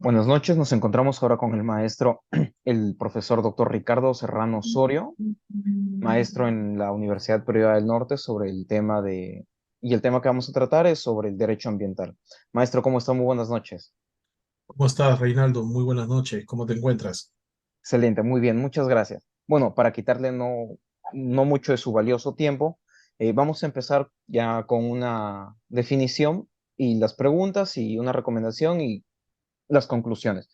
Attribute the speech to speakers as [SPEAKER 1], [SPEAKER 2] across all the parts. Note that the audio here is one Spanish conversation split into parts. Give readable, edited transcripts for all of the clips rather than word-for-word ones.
[SPEAKER 1] Buenas noches, nos encontramos ahora con el maestro, el profesor doctor Ricardo Serrano Osorio, maestro en la Universidad Privada del Norte sobre el tema y el tema que vamos a tratar es sobre el derecho ambiental. Maestro, ¿cómo está? Muy buenas noches.
[SPEAKER 2] ¿Cómo estás, Reinaldo? Muy buenas noches. ¿Cómo te encuentras?
[SPEAKER 1] Excelente, muy bien, muchas gracias. Bueno, para quitarle no mucho de su valioso tiempo, vamos a empezar ya con una definición y las preguntas y una recomendación y las conclusiones.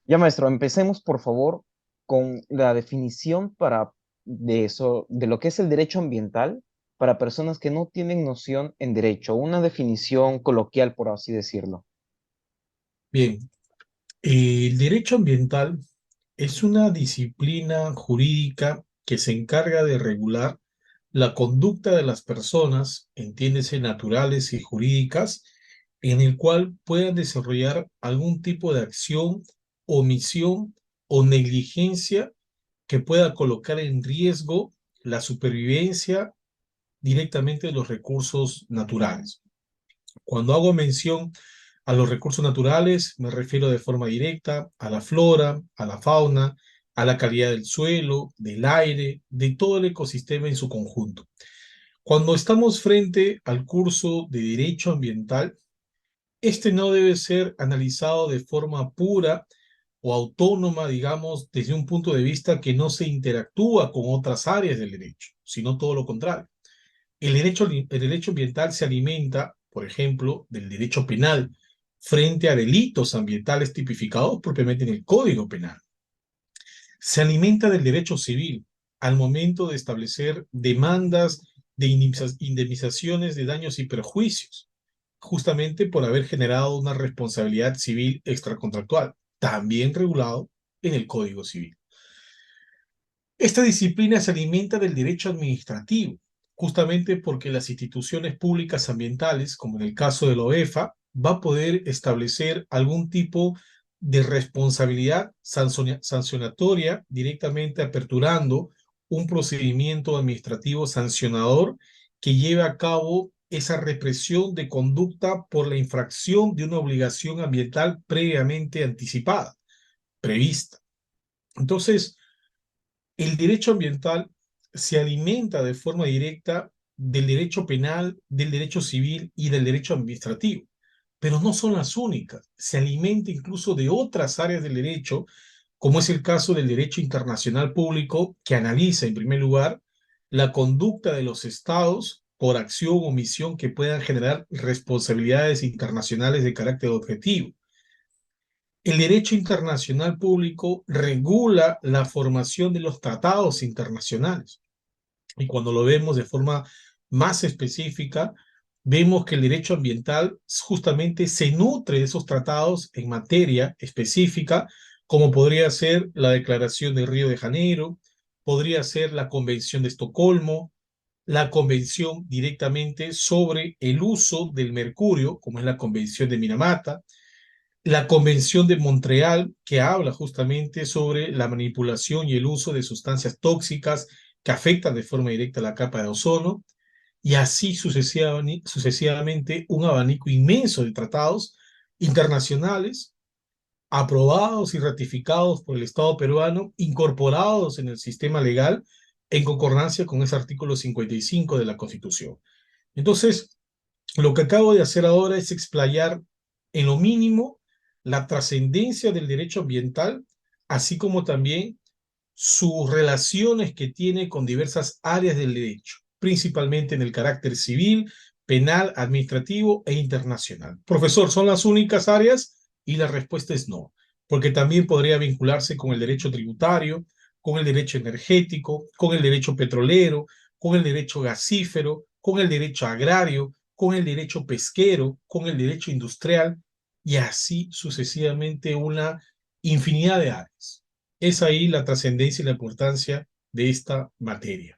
[SPEAKER 1] Ya, maestro, empecemos, por favor, con la definición de eso, de lo que es el derecho ambiental para personas que no tienen noción en derecho, una definición coloquial, por así decirlo.
[SPEAKER 2] Bien, el derecho ambiental es una disciplina jurídica que se encarga de regular la conducta de las personas, entiéndese naturales y jurídicas, en el cual puedan desarrollar algún tipo de acción, omisión o negligencia que pueda colocar en riesgo la supervivencia directamente de los recursos naturales. Cuando hago mención a los recursos naturales, me refiero de forma directa a la flora, a la fauna, a la calidad del suelo, del aire, de todo el ecosistema en su conjunto. Cuando estamos frente al curso de derecho ambiental, este no debe ser analizado de forma pura o autónoma, digamos, desde un punto de vista que no se interactúa con otras áreas del derecho, sino todo lo contrario. El derecho ambiental se alimenta, por ejemplo, del derecho penal frente a delitos ambientales tipificados propiamente en el Código Penal. Se alimenta del derecho civil al momento de establecer demandas de indemnizaciones de daños y perjuicios, justamente por haber generado una responsabilidad civil extracontractual, también regulado en el Código Civil. Esta disciplina se alimenta del derecho administrativo, justamente porque las instituciones públicas ambientales, como en el caso de la OEFA, va a poder establecer algún tipo de responsabilidad sancionatoria directamente aperturando un procedimiento administrativo sancionador que lleve a cabo esa represión de conducta por la infracción de una obligación ambiental previamente anticipada, prevista. Entonces, el derecho ambiental se alimenta de forma directa del derecho penal, del derecho civil y del derecho administrativo, pero no son las únicas. Se alimenta incluso de otras áreas del derecho, como es el caso del derecho internacional público, que analiza, en primer lugar, la conducta de los estados por acción o omisión que puedan generar responsabilidades internacionales de carácter objetivo. El derecho internacional público regula la formación de los tratados internacionales. Y cuando lo vemos de forma más específica, vemos que el derecho ambiental justamente se nutre de esos tratados en materia específica, como podría ser la Declaración de Río de Janeiro, podría ser la Convención de Estocolmo, la Convención directamente sobre el uso del mercurio, como es la Convención de Minamata, la Convención de Montreal, que habla justamente sobre la manipulación y el uso de sustancias tóxicas que afectan de forma directa la capa de ozono, y así sucesivamente un abanico inmenso de tratados internacionales aprobados y ratificados por el Estado peruano, incorporados en el sistema legal en concordancia con ese artículo 55 de la Constitución. Entonces, lo que acabo de hacer ahora es explayar en lo mínimo la trascendencia del derecho ambiental, así como también sus relaciones que tiene con diversas áreas del derecho, principalmente en el carácter civil, penal, administrativo e internacional. Profesor, ¿son las únicas áreas? Y la respuesta es no, porque también podría vincularse con el derecho tributario, con el derecho energético, con el derecho petrolero, con el derecho gasífero, con el derecho agrario, con el derecho pesquero, con el derecho industrial y así sucesivamente una infinidad de áreas. Es ahí la trascendencia y la importancia de esta materia.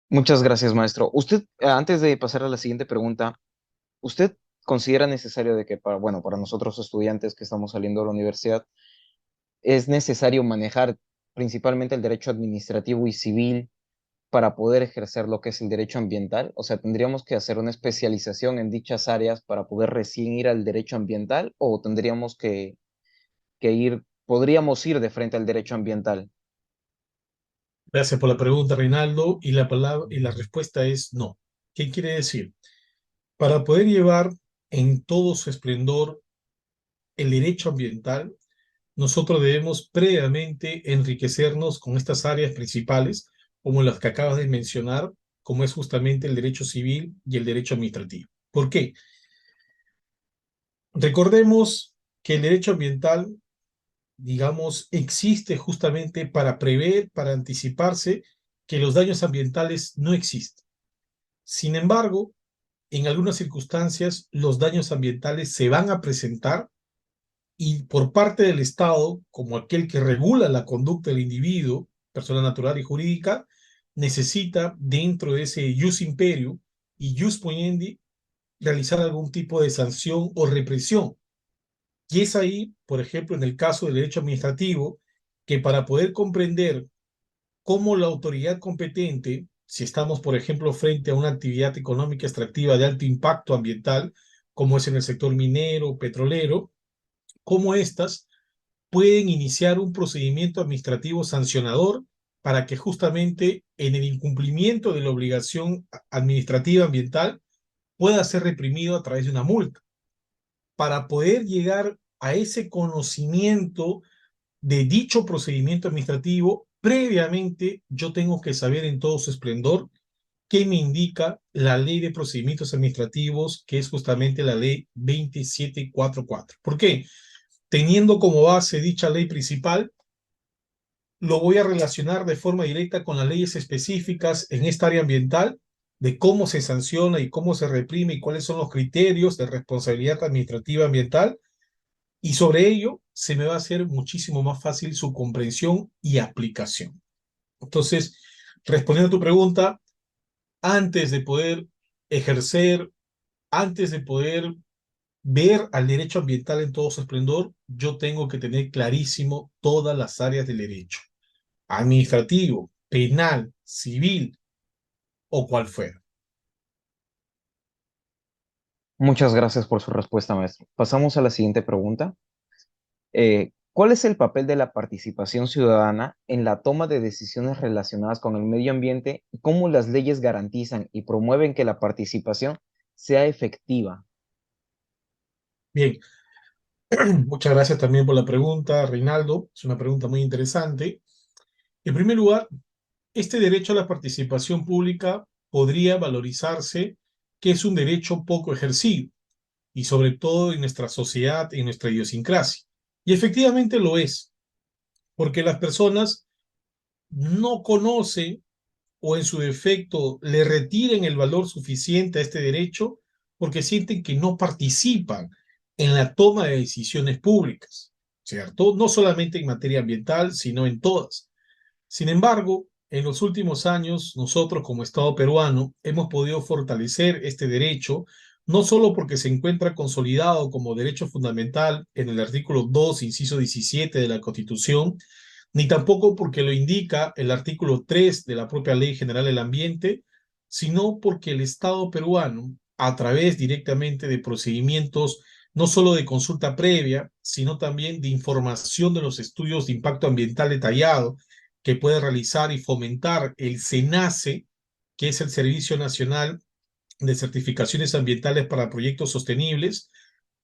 [SPEAKER 1] Muchas gracias, maestro. Usted, antes de pasar a la siguiente pregunta, ¿usted considera necesario de que bueno, para nosotros estudiantes que estamos saliendo de la universidad, es necesario manejar principalmente el derecho administrativo y civil para poder ejercer lo que es el derecho ambiental? O sea, ¿tendríamos que hacer una especialización en dichas áreas para poder recién ir al derecho ambiental o tendríamos que ir, podríamos ir de frente al derecho ambiental?
[SPEAKER 2] Gracias por la pregunta, Reinaldo, y la respuesta es no. ¿Qué quiere decir? Para poder llevar en todo su esplendor el derecho ambiental, nosotros debemos previamente enriquecernos con estas áreas principales, como las que acabas de mencionar, como es justamente el derecho civil y el derecho administrativo. ¿Por qué? Recordemos que el derecho ambiental, digamos, existe justamente para prever, para anticiparse que los daños ambientales no existen. Sin embargo, en algunas circunstancias, los daños ambientales se van a presentar y por parte del Estado, como aquel que regula la conducta del individuo, persona natural y jurídica, necesita dentro de ese jus imperio y jus puniendi realizar algún tipo de sanción o represión. Y es ahí, por ejemplo, en el caso del derecho administrativo, que para poder comprender cómo la autoridad competente, si estamos, por ejemplo, frente a una actividad económica extractiva de alto impacto ambiental, como es en el sector minero, petrolero, cómo éstas pueden iniciar un procedimiento administrativo sancionador para que justamente en el incumplimiento de la obligación administrativa ambiental pueda ser reprimido a través de una multa. Para poder llegar a ese conocimiento de dicho procedimiento administrativo, previamente yo tengo que saber en todo su esplendor qué me indica la ley de procedimientos administrativos, que es justamente la ley 2744. ¿Por qué? Teniendo como base dicha ley principal, lo voy a relacionar de forma directa con las leyes específicas en esta área ambiental, de cómo se sanciona y cómo se reprime y cuáles son los criterios de responsabilidad administrativa ambiental, y sobre ello se me va a hacer muchísimo más fácil su comprensión y aplicación. Entonces, respondiendo a tu pregunta, antes de poder ejercer, antes de poder ver al derecho ambiental en todo su esplendor, yo tengo que tener clarísimo todas las áreas del derecho, administrativo, penal, civil o cual fuera.
[SPEAKER 1] Muchas gracias por su respuesta, maestro. Pasamos a la siguiente pregunta. ¿Cuál es el papel de la participación ciudadana en la toma de decisiones relacionadas con el medio ambiente y cómo las leyes garantizan y promueven que la participación sea efectiva?
[SPEAKER 2] Bien, muchas gracias también por la pregunta, Reinaldo. Es una pregunta muy interesante. En primer lugar, este derecho a la participación pública podría valorizarse que es un derecho poco ejercido y sobre todo en nuestra sociedad, en nuestra idiosincrasia. Y efectivamente lo es, porque las personas no conocen o en su defecto le retiren el valor suficiente a este derecho porque sienten que no participan en la toma de decisiones públicas, ¿cierto? No solamente en materia ambiental, sino en todas. Sin embargo, en los últimos años, nosotros como Estado peruano hemos podido fortalecer este derecho, no solo porque se encuentra consolidado como derecho fundamental en el artículo 2, inciso 17 de la Constitución, ni tampoco porque lo indica el artículo 3 de la propia Ley General del Ambiente, sino porque el Estado peruano, a través directamente de procedimientos no solo de consulta previa, sino también de información de los estudios de impacto ambiental detallado que puede realizar y fomentar el SENACE, que es el Servicio Nacional de Certificaciones Ambientales para Proyectos Sostenibles,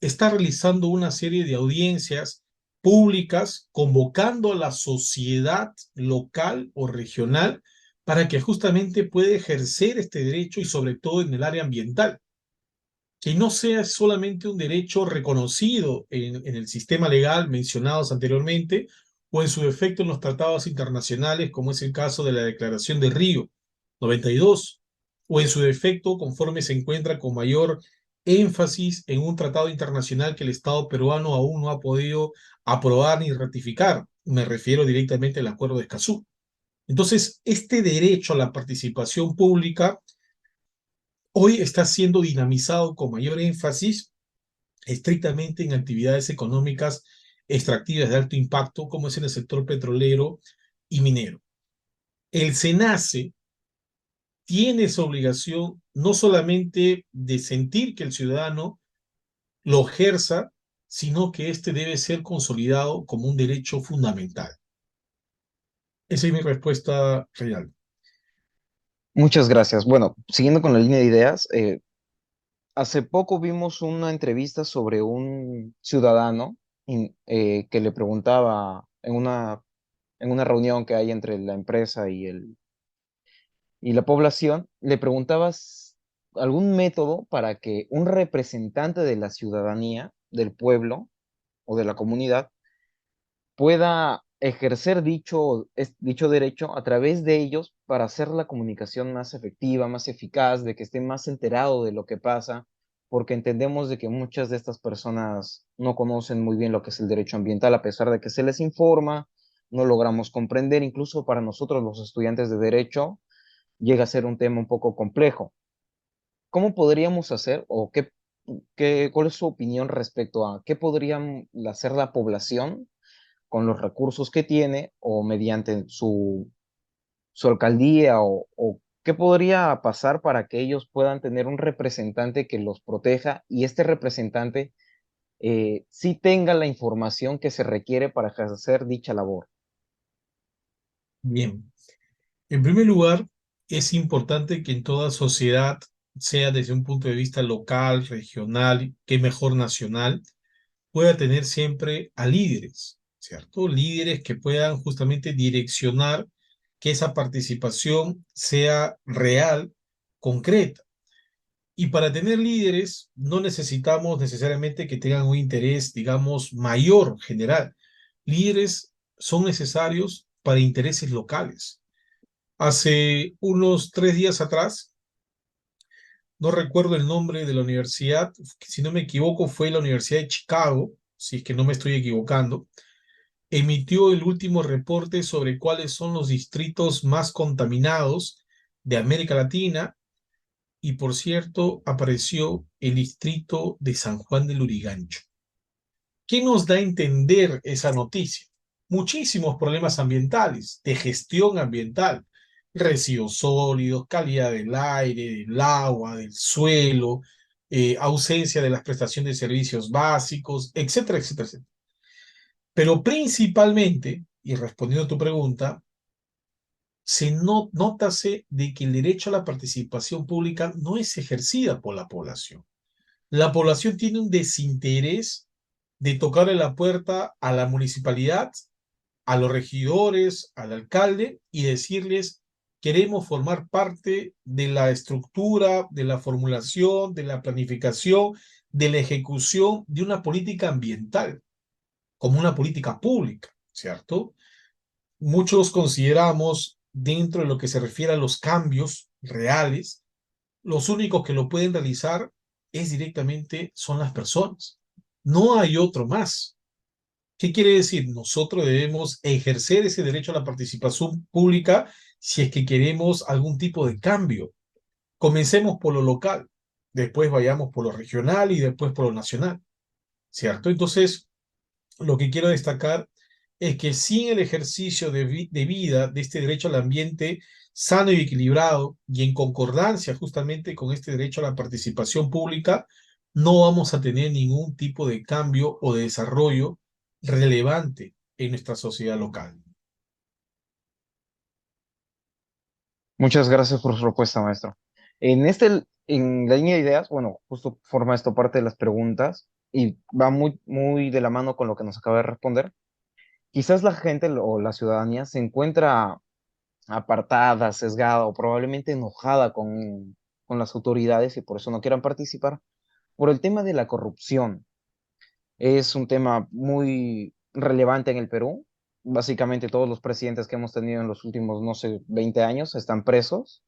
[SPEAKER 2] está realizando una serie de audiencias públicas convocando a la sociedad local o regional para que justamente pueda ejercer este derecho y sobre todo en el área ambiental, que no sea solamente un derecho reconocido en el sistema legal mencionados anteriormente o en su defecto en los tratados internacionales, como es el caso de la Declaración de Río 92, o en su defecto conforme se encuentra con mayor énfasis en un tratado internacional que el Estado peruano aún no ha podido aprobar ni ratificar. Me refiero directamente al Acuerdo de Escazú. Entonces, este derecho a la participación pública hoy está siendo dinamizado con mayor énfasis estrictamente en actividades económicas extractivas de alto impacto, como es en el sector petrolero y minero. El SENACE tiene esa obligación no solamente de sentir que el ciudadano lo ejerza, sino que éste debe ser consolidado como un derecho fundamental. Esa es mi respuesta real.
[SPEAKER 1] Muchas gracias. Bueno, siguiendo con la línea de ideas, hace poco vimos una entrevista sobre un ciudadano que le preguntaba en una reunión que hay entre la empresa y la población, le preguntabas algún método para que un representante de la ciudadanía, del pueblo o de la comunidad, pueda ejercer dicho derecho a través de ellos para hacer la comunicación más efectiva, más eficaz, de que estén más enterados de lo que pasa, porque entendemos de que muchas de estas personas no conocen muy bien lo que es el derecho ambiental, a pesar de que se les informa, no logramos comprender, incluso para nosotros los estudiantes de derecho llega a ser un tema un poco complejo. ¿Cómo podríamos hacer o cuál es su opinión respecto a qué podrían hacer la población con los recursos que tiene o mediante su alcaldía o qué podría pasar para que ellos puedan tener un representante que los proteja y este representante sí tenga la información que se requiere para ejercer dicha labor?
[SPEAKER 2] Bien, en primer lugar, es importante que en toda sociedad, sea desde un punto de vista local, regional, que mejor nacional, pueda tener siempre a líderes, ¿cierto? Líderes que puedan justamente direccionar que esa participación sea real, concreta. Y para tener líderes no necesitamos necesariamente que tengan un interés, digamos, mayor, general. Líderes son necesarios para intereses locales. Hace unos 3 días atrás, no recuerdo el nombre de la universidad, si no me equivoco fue la Universidad de Chicago, si es que no me estoy equivocando, emitió el último reporte sobre cuáles son los distritos más contaminados de América Latina y, por cierto, apareció el distrito de San Juan del Lurigancho. ¿Qué nos da a entender esa noticia? Muchísimos problemas ambientales, de gestión ambiental, residuos sólidos, calidad del aire, del agua, del suelo, ausencia de las prestaciones de servicios básicos, etcétera, etcétera, etcétera. Pero principalmente, y respondiendo a tu pregunta, nótase de que el derecho a la participación pública no es ejercida por la población. La población tiene un desinterés de tocarle la puerta a la municipalidad, a los regidores, al alcalde y decirles, queremos formar parte de la estructura, de la formulación, de la planificación, de la ejecución de una política ambiental, como una política pública, ¿cierto? Muchos consideramos, dentro de lo que se refiere a los cambios reales, los únicos que lo pueden realizar es directamente son las personas. No hay otro más. ¿Qué quiere decir? Nosotros debemos ejercer ese derecho a la participación pública si es que queremos algún tipo de cambio. Comencemos por lo local, después vayamos por lo regional y después por lo nacional, ¿cierto? Entonces, lo que quiero destacar es que sin el ejercicio de vida de este derecho al ambiente sano y equilibrado y en concordancia justamente con este derecho a la participación pública, no vamos a tener ningún tipo de cambio o de desarrollo relevante en nuestra sociedad local.
[SPEAKER 1] Muchas gracias por su respuesta, maestro. En la línea de ideas, bueno, justo forma esto parte de las preguntas y va muy de la mano con lo que nos acaba de responder. Quizás la gente o la ciudadanía se encuentra apartada, sesgada o probablemente enojada con las autoridades y por eso no quieran participar por el tema de la corrupción. Es un tema muy relevante en el Perú. Básicamente todos los presidentes que hemos tenido en los últimos, no sé, 20 años están presos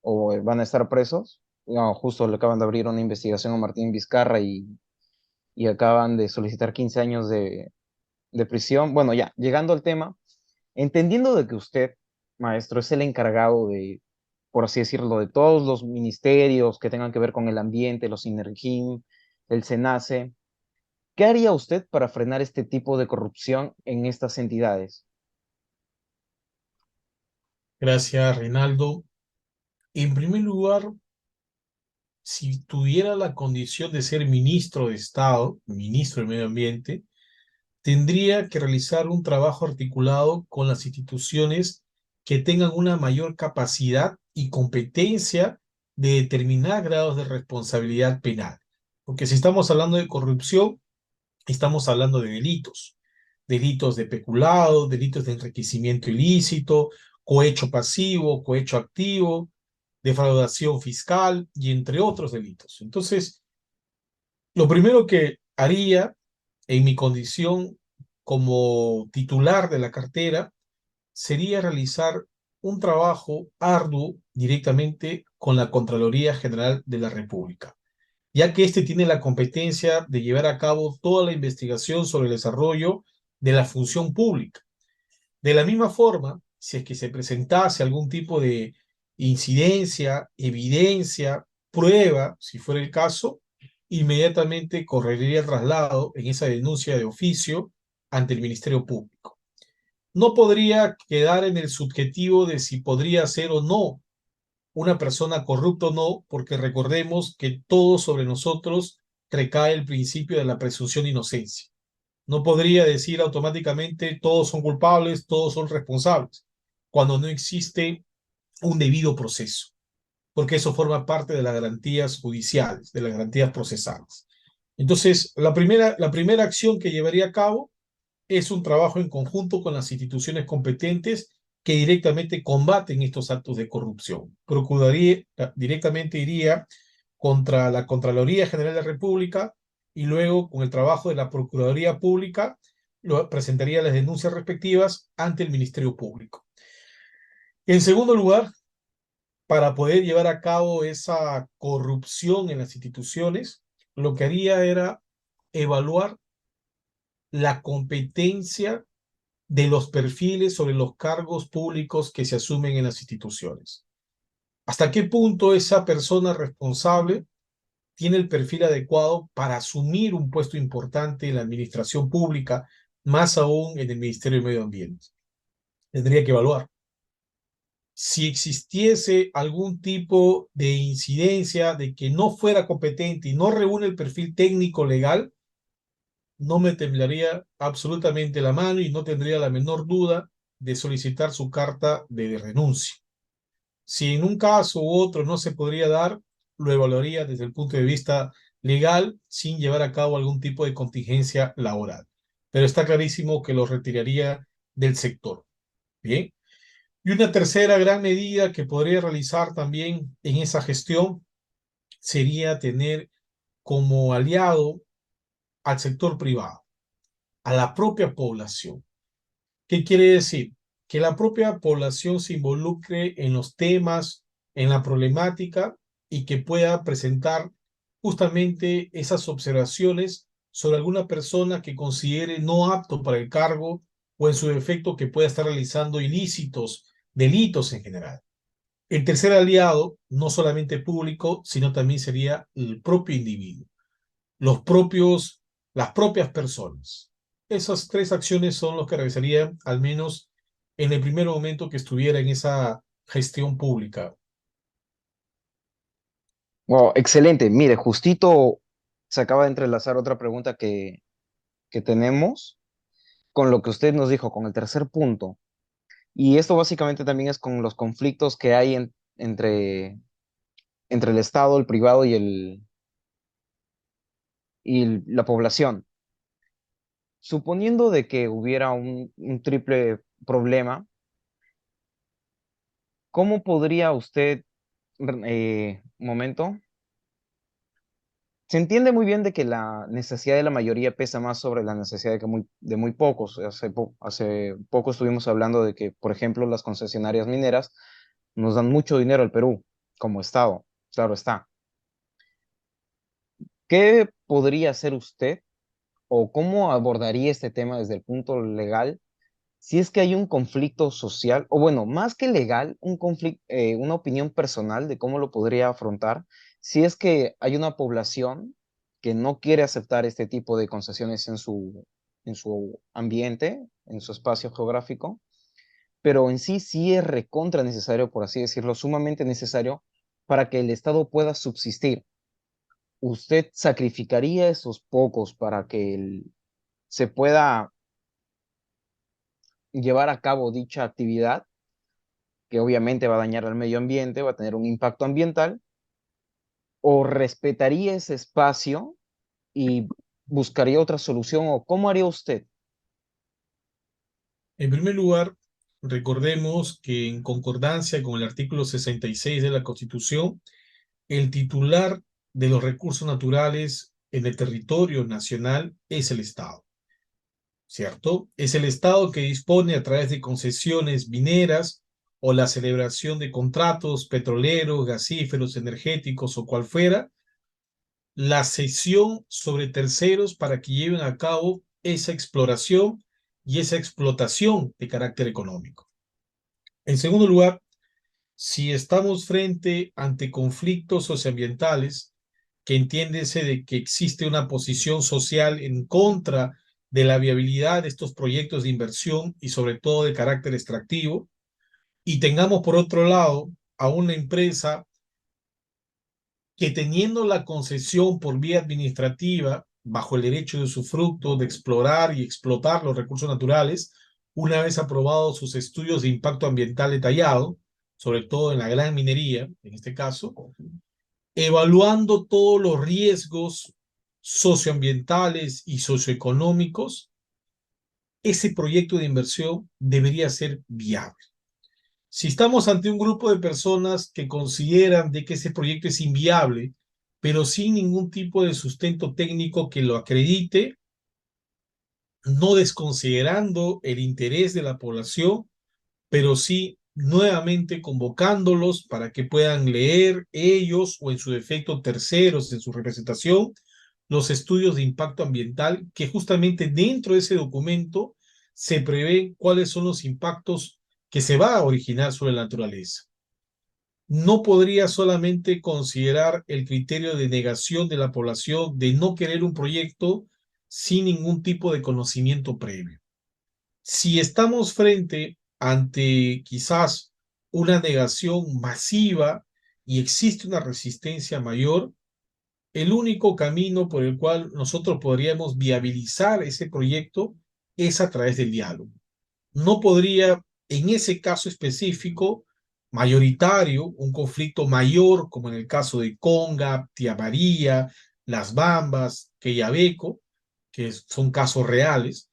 [SPEAKER 1] o van a estar presos. No, justo le acaban de abrir una investigación a Martín Vizcarra y acaban de solicitar 15 años de prisión. Bueno, ya, llegando al tema, entendiendo de que usted, maestro, es el encargado de, por así decirlo, de todos los ministerios que tengan que ver con el ambiente, los Sinergim, el SENACE, ¿qué haría usted para frenar este tipo de corrupción en estas entidades?
[SPEAKER 2] Gracias, Reinaldo. En primer lugar, si tuviera la condición de ser ministro de Estado, ministro del Medio Ambiente, tendría que realizar un trabajo articulado con las instituciones que tengan una mayor capacidad y competencia de determinar grados de responsabilidad penal. Porque si estamos hablando de corrupción, estamos hablando de delitos, delitos de peculado, delitos de enriquecimiento ilícito, cohecho pasivo, cohecho activo, defraudación fiscal y entre otros delitos. Entonces, lo primero que haría en mi condición como titular de la cartera sería realizar un trabajo arduo directamente con la Contraloría General de la República, ya que éste tiene la competencia de llevar a cabo toda la investigación sobre el desarrollo de la función pública. De la misma forma, si es que se presentase algún tipo de incidencia, evidencia, prueba, si fuera el caso, inmediatamente correría traslado en esa denuncia de oficio ante el Ministerio Público. No podría quedar en el subjetivo de si podría ser o no una persona corrupta o no, porque recordemos que todo sobre nosotros recae el principio de la presunción de inocencia. No podría decir automáticamente todos son culpables, todos son responsables, cuando no existe un debido proceso, porque eso forma parte de las garantías judiciales, de las garantías procesales. Entonces, la primera acción que llevaría a cabo es un trabajo en conjunto con las instituciones competentes que directamente combaten estos actos de corrupción. Procuraría, directamente iría contra la Contraloría General de la República y luego, con el trabajo de la Procuraduría Pública, presentaría las denuncias respectivas ante el Ministerio Público. En segundo lugar, para poder llevar a cabo esa corrupción en las instituciones, lo que haría era evaluar la competencia de los perfiles sobre los cargos públicos que se asumen en las instituciones. ¿Hasta qué punto esa persona responsable tiene el perfil adecuado para asumir un puesto importante en la administración pública, más aún en el Ministerio de Medio Ambiente? Tendría que evaluar. Si existiese algún tipo de incidencia de que no fuera competente y no reúne el perfil técnico legal, no me temblaría absolutamente la mano y no tendría la menor duda de solicitar su carta de renuncia. Si en un caso u otro no se podría dar, lo evaluaría desde el punto de vista legal sin llevar a cabo algún tipo de contingencia laboral. Pero está clarísimo que lo retiraría del sector. Bien. Y una tercera gran medida que podría realizar también en esa gestión sería tener como aliado al sector privado, a la propia población. ¿Qué quiere decir? Que la propia población se involucre en los temas, en la problemática y que pueda presentar justamente esas observaciones sobre alguna persona que considere no apto para el cargo o en su defecto que pueda estar realizando ilícitos, delitos en general. El tercer aliado, no solamente público, sino también sería el propio individuo, los propios, las propias personas. Esas tres acciones son los que realizaría, al menos en el primer momento que estuviera en esa gestión pública.
[SPEAKER 1] Wow, excelente. Mire, justito se acaba de entrelazar otra pregunta que tenemos con lo que usted nos dijo, con el tercer punto. Y esto básicamente también es con los conflictos que hay entre el Estado, el privado la población. Suponiendo de que hubiera un triple problema, ¿cómo podría usted, un momento, se entiende muy bien de que la necesidad de la mayoría pesa más sobre la necesidad de muy pocos? Hace poco estuvimos hablando de que, por ejemplo, las concesionarias mineras nos dan mucho dinero al Perú como Estado, claro está. ¿Qué podría hacer usted o cómo abordaría este tema desde el punto legal si es que hay un conflicto social, o bueno, más que legal, un conflicto, una opinión personal de cómo lo podría afrontar, si es que hay una población que no quiere aceptar este tipo de concesiones en su ambiente, en su espacio geográfico, pero en sí sí es recontra necesario, por así decirlo, sumamente necesario para que el Estado pueda subsistir. ¿Usted sacrificaría esos pocos para que se pueda llevar a cabo dicha actividad, que obviamente va a dañar al medio ambiente, va a tener un impacto ambiental, o respetaría ese espacio y buscaría otra solución, o cómo haría usted?
[SPEAKER 2] En primer lugar, recordemos que en concordancia con el artículo 66 de la Constitución, el titular de los recursos naturales en el territorio nacional es el Estado, ¿cierto? Es el Estado que dispone a través de concesiones mineras o la celebración de contratos petroleros, gasíferos, energéticos o cual fuera, la cesión sobre terceros para que lleven a cabo esa exploración y esa explotación de carácter económico. En segundo lugar, si estamos frente ante conflictos socioambientales, que entiéndese de que existe una posición social en contra de la viabilidad de estos proyectos de inversión y sobre todo de carácter extractivo, y tengamos por otro lado a una empresa que teniendo la concesión por vía administrativa, bajo el derecho de usufructo, de explorar y explotar los recursos naturales, una vez aprobados sus estudios de impacto ambiental detallado, sobre todo en la gran minería, en este caso, evaluando todos los riesgos socioambientales y socioeconómicos, ese proyecto de inversión debería ser viable. Si estamos ante un grupo de personas que consideran de que ese proyecto es inviable, pero sin ningún tipo de sustento técnico que lo acredite, no desconsiderando el interés de la población, pero sí nuevamente convocándolos para que puedan leer ellos o en su defecto terceros en su representación los estudios de impacto ambiental que justamente dentro de ese documento se prevé cuáles son los impactos que se va a originar sobre la naturaleza. No podría solamente considerar el criterio de negación de la población de no querer un proyecto sin ningún tipo de conocimiento previo. Si estamos frente ante quizás una negación masiva y existe una resistencia mayor, el único camino por el cual nosotros podríamos viabilizar ese proyecto es a través del diálogo. No podría, en ese caso específico, mayoritario, un conflicto mayor, como en el caso de Conga, Tía María, Las Bambas, Quellaveco, que son casos reales,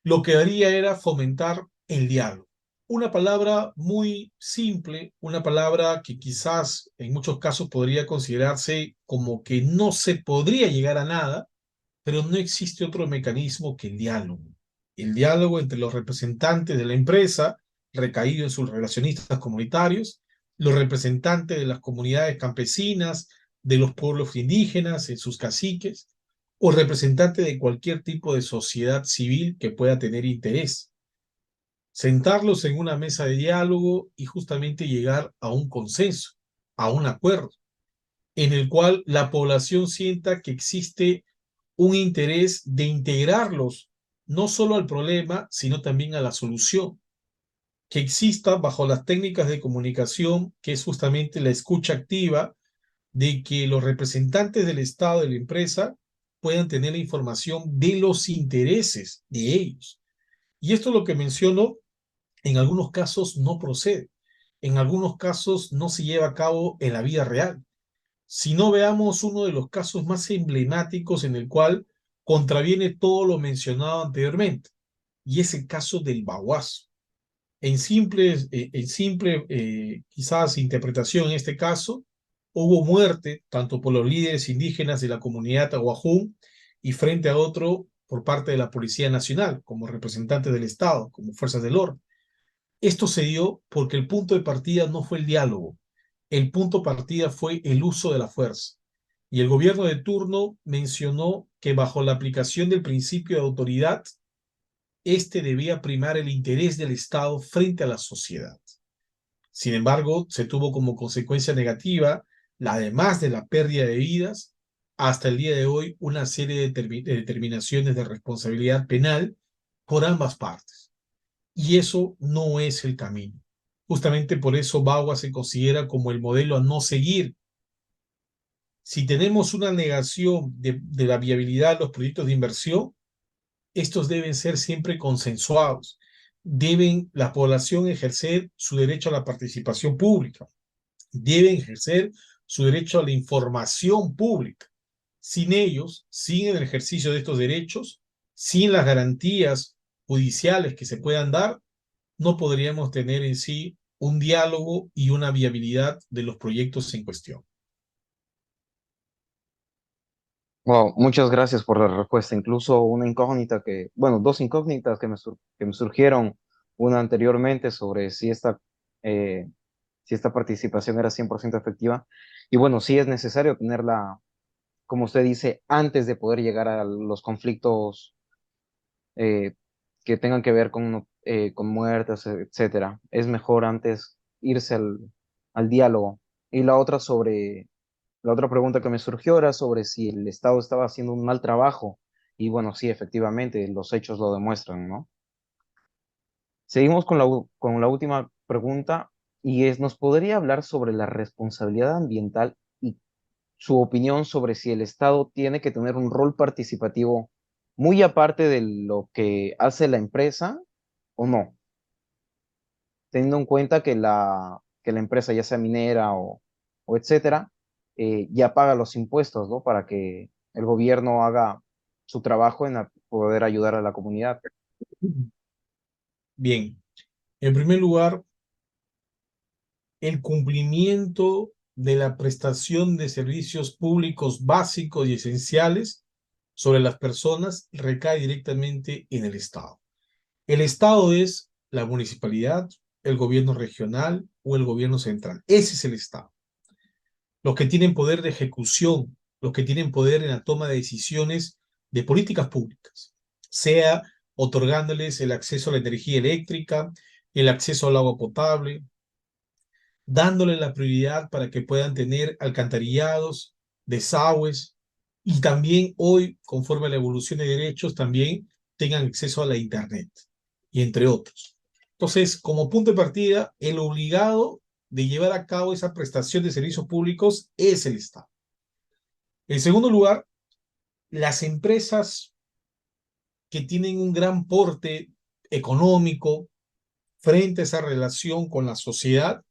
[SPEAKER 2] lo que haría era fomentar el diálogo. Una palabra muy simple, una palabra que quizás en muchos casos podría considerarse como que no se podría llegar a nada, pero no existe otro mecanismo que el diálogo. El diálogo entre los representantes de la empresa, recaído en sus relacionistas comunitarios, los representantes de las comunidades campesinas, de los pueblos indígenas, en sus caciques, o representantes de cualquier tipo de sociedad civil que pueda tener interés. Sentarlos en una mesa de diálogo y justamente llegar a un consenso, a un acuerdo, en el cual la población sienta que existe un interés de integrarlos no solo al problema, sino también a la solución, que exista bajo las técnicas de comunicación, que es justamente la escucha activa, de que los representantes del Estado, de la empresa, puedan tener la información de los intereses de ellos. Y esto es lo que menciono, en algunos casos no procede, en algunos casos no se lleva a cabo en la vida real. Si no, veamos uno de los casos más emblemáticos en el cual contraviene todo lo mencionado anteriormente, y es el caso del Baguazo. En simple quizás interpretación en este caso, hubo muerte tanto por los líderes indígenas de la comunidad Aguajún y frente a otro por parte de la Policía Nacional, como representantes del Estado, como fuerzas del orden. Esto se dio porque el punto de partida no fue el diálogo, el punto de partida fue el uso de la fuerza. Y el gobierno de turno mencionó que bajo la aplicación del principio de autoridad, este debía primar el interés del Estado frente a la sociedad. Sin embargo, se tuvo como consecuencia negativa, además de la pérdida de vidas, hasta el día de hoy una serie de determinaciones de responsabilidad penal por ambas partes. Y eso no es el camino. Justamente por eso Bagua se considera como el modelo a no seguir. Si tenemos una negación de la viabilidad de los proyectos de inversión, estos deben ser siempre consensuados. Deben la población ejercer su derecho a la participación pública. Deben ejercer su derecho a la información pública. Sin ellos, sin el ejercicio de estos derechos, sin las garantías judiciales que se puedan dar, no podríamos tener en sí un diálogo y una viabilidad de los proyectos en cuestión.
[SPEAKER 1] Wow, muchas gracias por la respuesta. Incluso una incógnita que, bueno, dos incógnitas que me surgieron, una anteriormente sobre eh, si esta participación era 100% efectiva. Y bueno, sí es necesario tenerla, como usted dice, antes de poder llegar a los conflictos eh, que tengan que ver con muertes, etcétera. Es mejor antes irse al diálogo. Y la otra pregunta que me surgió era sobre si el Estado estaba haciendo un mal trabajo. Y bueno, sí, efectivamente, los hechos lo demuestran, ¿no? Seguimos con con la última pregunta y ¿nos podría hablar sobre la responsabilidad ambiental y su opinión sobre si el Estado tiene que tener un rol participativo muy aparte de lo que hace la empresa o no, teniendo en cuenta que que la empresa, ya sea minera o etcétera, ya paga los impuestos, ¿no? Para que el gobierno haga su trabajo en poder ayudar a la comunidad.
[SPEAKER 2] Bien, en primer lugar, el cumplimiento de la prestación de servicios públicos básicos y esenciales sobre las personas recae directamente en el Estado. El Estado es la municipalidad, el gobierno regional o el gobierno central. Ese es el Estado. Los que tienen poder de ejecución, los que tienen poder en la toma de decisiones de políticas públicas, sea otorgándoles el acceso a la energía eléctrica, el acceso al agua potable, dándole la prioridad para que puedan tener alcantarillados, desagües y también hoy, conforme a la evolución de derechos, también tengan acceso a la Internet y entre otros. Entonces, como punto de partida, el obligado de llevar a cabo esa prestación de servicios públicos es el Estado. En segundo lugar, las empresas que tienen un gran porte económico frente a esa relación con la sociedad,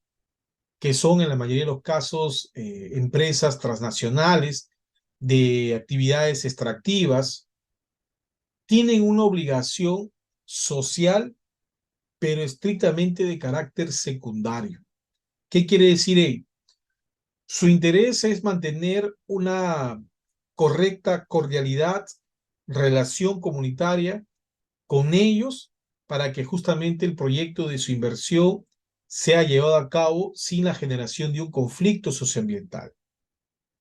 [SPEAKER 2] que son en la mayoría de los casos empresas transnacionales de actividades extractivas, tienen una obligación social, pero estrictamente de carácter secundario. ¿Qué quiere decir ello? Su interés es mantener una correcta cordialidad, relación comunitaria con ellos para que justamente el proyecto de su inversión sea llevado a cabo sin la generación de un conflicto socioambiental.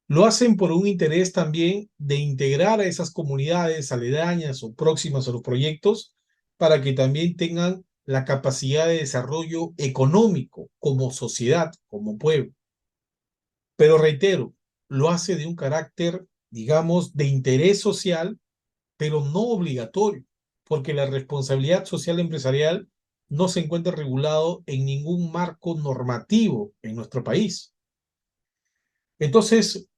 [SPEAKER 2] Lo hacen por un interés también de integrar a esas comunidades aledañas o próximas a los proyectos para que también tengan la capacidad de desarrollo económico como sociedad, como pueblo. Pero reitero, lo hace de un carácter, digamos, de interés social, pero no obligatorio, porque la responsabilidad social empresarial no se encuentra regulado en ningún marco normativo en nuestro país. Entonces,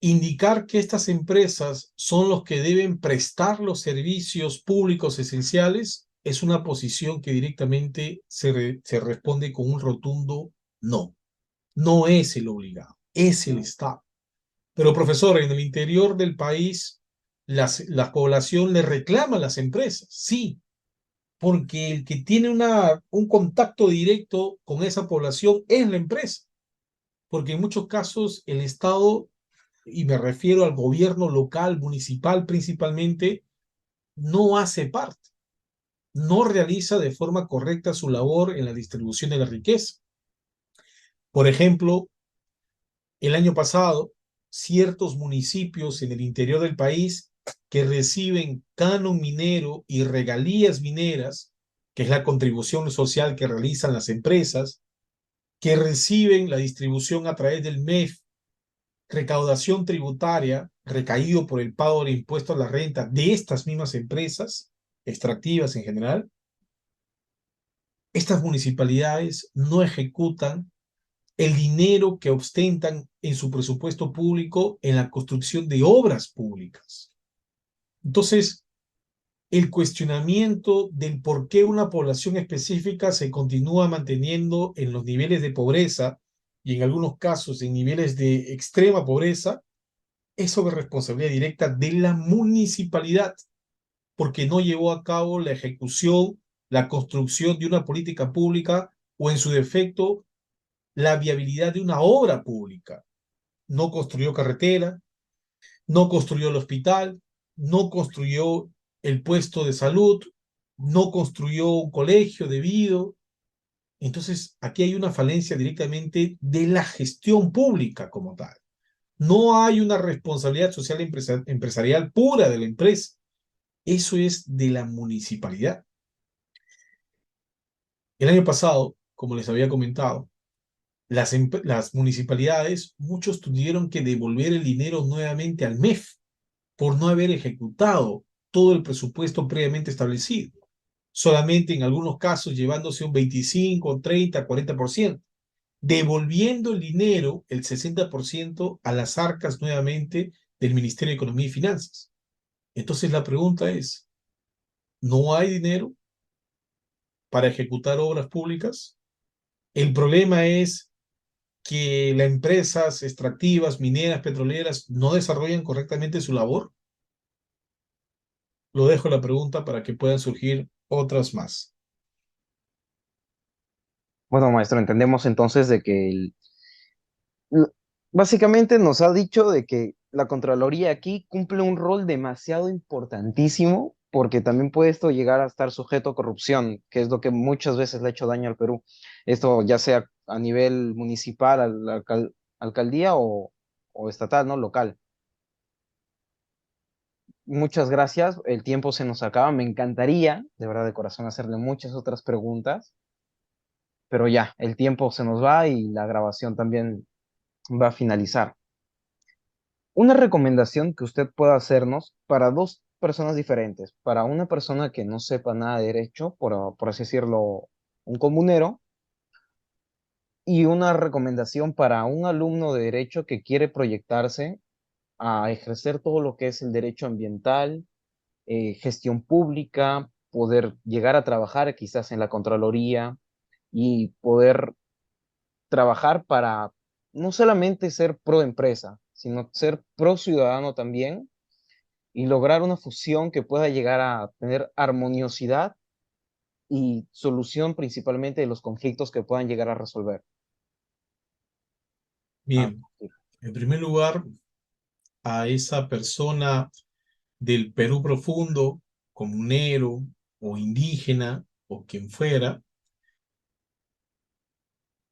[SPEAKER 2] indicar que estas empresas son los que deben prestar los servicios públicos esenciales es una posición que directamente se responde con un rotundo no. No es el obligado, es el Estado. Pero profesor, en el interior del país, la población le reclama a las empresas, sí, porque el que tiene un contacto directo con esa población es la empresa, porque en muchos casos el Estado, y me refiero al gobierno local, municipal principalmente, no hace parte, no realiza de forma correcta su labor en la distribución de la riqueza. Por ejemplo, el año pasado, ciertos municipios en el interior del país que reciben canon minero y regalías mineras, que es la contribución social que realizan las empresas, que reciben la distribución a través del MEF, recaudación tributaria recaído por el pago del impuesto a la renta de estas mismas empresas, extractivas en general, estas municipalidades no ejecutan el dinero que ostentan en su presupuesto público en la construcción de obras públicas. Entonces, el cuestionamiento del por qué una población específica se continúa manteniendo en los niveles de pobreza y en algunos casos en niveles de extrema pobreza es sobre responsabilidad directa de la municipalidad, porque no llevó a cabo la ejecución, la construcción de una política pública o en su defecto la viabilidad de una obra pública. No construyó carretera, no construyó el hospital, no construyó el puesto de salud, no construyó un colegio debido. Entonces, aquí hay una falencia directamente de la gestión pública como tal. No hay una responsabilidad social empresarial pura de la empresa. Eso es de la municipalidad. El año pasado, como les había comentado, las municipalidades, muchos tuvieron que devolver el dinero nuevamente al MEF por no haber ejecutado todo el presupuesto previamente establecido, solamente en algunos casos llevándose un 25, 30, 40%, devolviendo el dinero, el 60%, a las arcas nuevamente del Ministerio de Economía y Finanzas. Entonces la pregunta es, ¿no hay dinero para ejecutar obras públicas? El problema es que las empresas extractivas, mineras, petroleras, no desarrollan correctamente su labor. Lo dejo la pregunta para que puedan surgir otras más.
[SPEAKER 1] Bueno, maestro, entendemos entonces de que l- básicamente nos ha dicho de que la Contraloría aquí cumple un rol demasiado importantísimo porque también puede esto llegar a estar sujeto a corrupción, que es lo que muchas veces le ha hecho daño al Perú. Esto ya sea a nivel municipal, a la alcaldía o estatal, ¿no? Local. Muchas gracias. El tiempo se nos acaba. Me encantaría, de verdad de corazón, hacerle muchas otras preguntas, pero ya, el tiempo se nos va y la grabación también va a finalizar. Una recomendación que usted pueda hacernos para dos personas diferentes, para una persona que no sepa nada de derecho, por así decirlo, un comunero, y una recomendación para un alumno de derecho que quiere proyectarse a ejercer todo lo que es el derecho ambiental, gestión pública, poder llegar a trabajar quizás en la Contraloría y poder trabajar para no solamente ser pro empresa, sino ser pro ciudadano también y lograr una fusión que pueda llegar a tener armoniosidad y solución principalmente de los conflictos que puedan llegar a resolver. Ah,
[SPEAKER 2] Bien, en primer lugar, a esa persona del Perú profundo, comunero o indígena o quien fuera,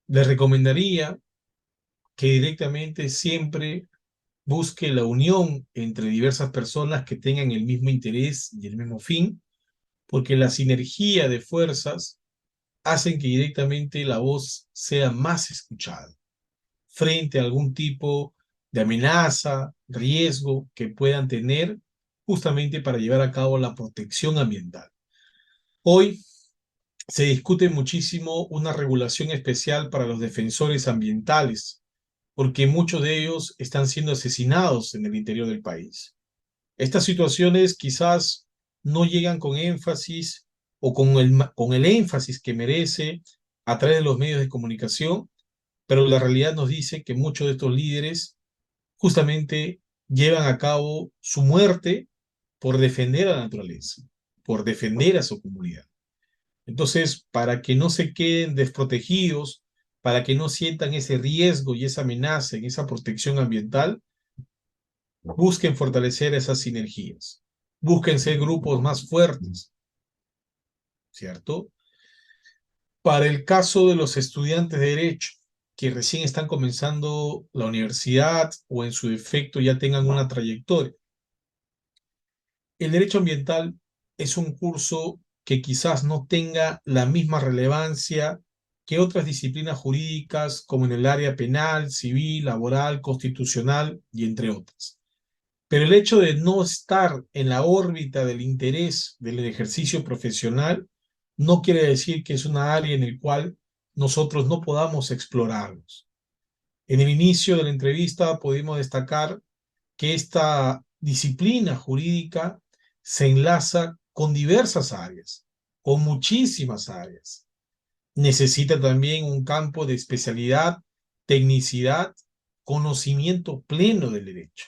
[SPEAKER 2] le recomendaría que directamente siempre busque la unión entre diversas personas que tengan el mismo interés y el mismo fin, porque la sinergia de fuerzas hacen que directamente la voz sea más escuchada frente a algún tipo de amenaza, riesgo que puedan tener justamente para llevar a cabo la protección ambiental. Hoy se discute muchísimo una regulación especial para los defensores ambientales, porque muchos de ellos están siendo asesinados en el interior del país. Estas situaciones quizás no llegan con énfasis o con el énfasis que merece a través de los medios de comunicación, pero la realidad nos dice que muchos de estos líderes justamente llevan a cabo su muerte por defender a la naturaleza, por defender a su comunidad. Entonces, para que no se queden desprotegidos, para que no sientan ese riesgo y esa amenaza en esa protección ambiental, busquen fortalecer esas sinergias, busquen ser grupos más fuertes, ¿cierto? Para el caso de los estudiantes de derecho, que recién están comenzando la universidad o en su defecto ya tengan una trayectoria, el derecho ambiental es un curso que quizás no tenga la misma relevancia que otras disciplinas jurídicas como en el área penal, civil, laboral, constitucional y entre otras. Pero el hecho de no estar en la órbita del interés del ejercicio profesional no quiere decir que es una área en la cual nosotros no podamos explorarlos. En el inicio de la entrevista pudimos destacar que esta disciplina jurídica se enlaza con diversas áreas, con muchísimas áreas. Necesita también un campo de especialidad, tecnicidad, conocimiento pleno del derecho.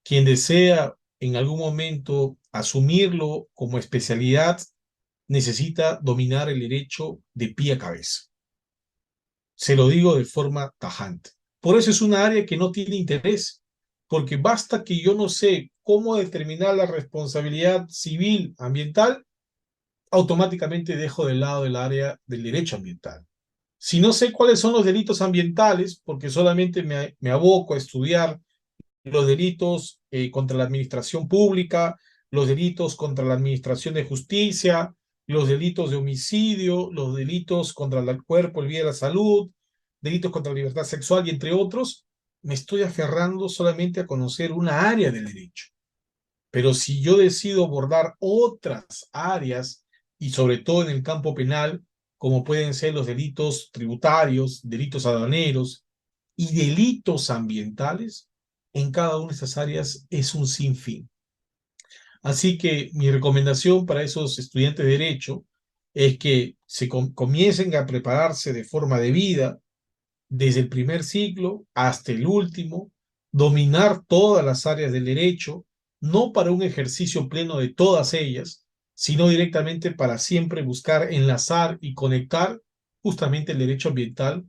[SPEAKER 2] Quien desea en algún momento asumirlo como especialidad necesita dominar el derecho de pie a cabeza. Se lo digo de forma tajante. Por eso es una área que no tiene interés, porque basta que yo no sé cómo determinar la responsabilidad civil ambiental, automáticamente dejo de lado el área del derecho ambiental. Si no sé cuáles son los delitos ambientales, porque solamente me aboco a estudiar los delitos contra la administración pública, los delitos contra la administración de justicia, los delitos de homicidio, los delitos contra el cuerpo, el bien y la salud, delitos contra la libertad sexual y entre otros, me estoy aferrando solamente a conocer una área del derecho. Pero si yo decido abordar otras áreas, y sobre todo en el campo penal, como pueden ser los delitos tributarios, delitos aduaneros y delitos ambientales, en cada una de estas áreas es un sinfín. Así que mi recomendación para esos estudiantes de derecho es que comiencen a prepararse de forma debida desde el primer ciclo hasta el último, dominar todas las áreas del derecho, no para un ejercicio pleno de todas ellas, sino directamente para siempre buscar enlazar y conectar justamente el derecho ambiental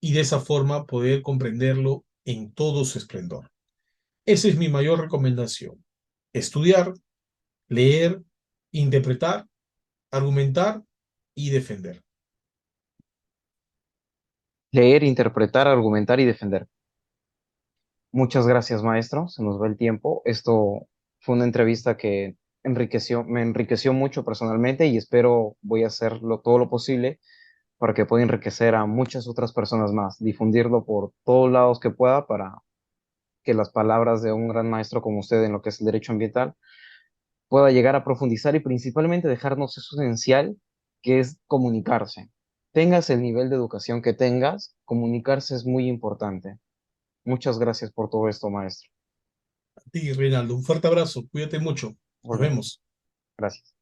[SPEAKER 2] y de esa forma poder comprenderlo en todo su esplendor. Esa es mi mayor recomendación. Estudiar, leer, interpretar, argumentar y defender.
[SPEAKER 1] Leer, interpretar, argumentar y defender. Muchas gracias, maestro. Se nos va el tiempo. Esto fue una entrevista que me enriqueció mucho personalmente y espero voy a hacer todo lo posible para que pueda enriquecer a muchas otras personas más, difundirlo por todos lados que pueda para que las palabras de un gran maestro como usted en lo que es el derecho ambiental pueda llegar a profundizar y principalmente dejarnos eso esencial que es comunicarse. Tengas el nivel de educación que tengas, comunicarse es muy importante. Muchas gracias por todo esto, maestro.
[SPEAKER 2] A ti, Reinaldo, un fuerte abrazo. Cuídate mucho. Nos
[SPEAKER 1] Volvemos.
[SPEAKER 2] vemos.
[SPEAKER 1] Gracias.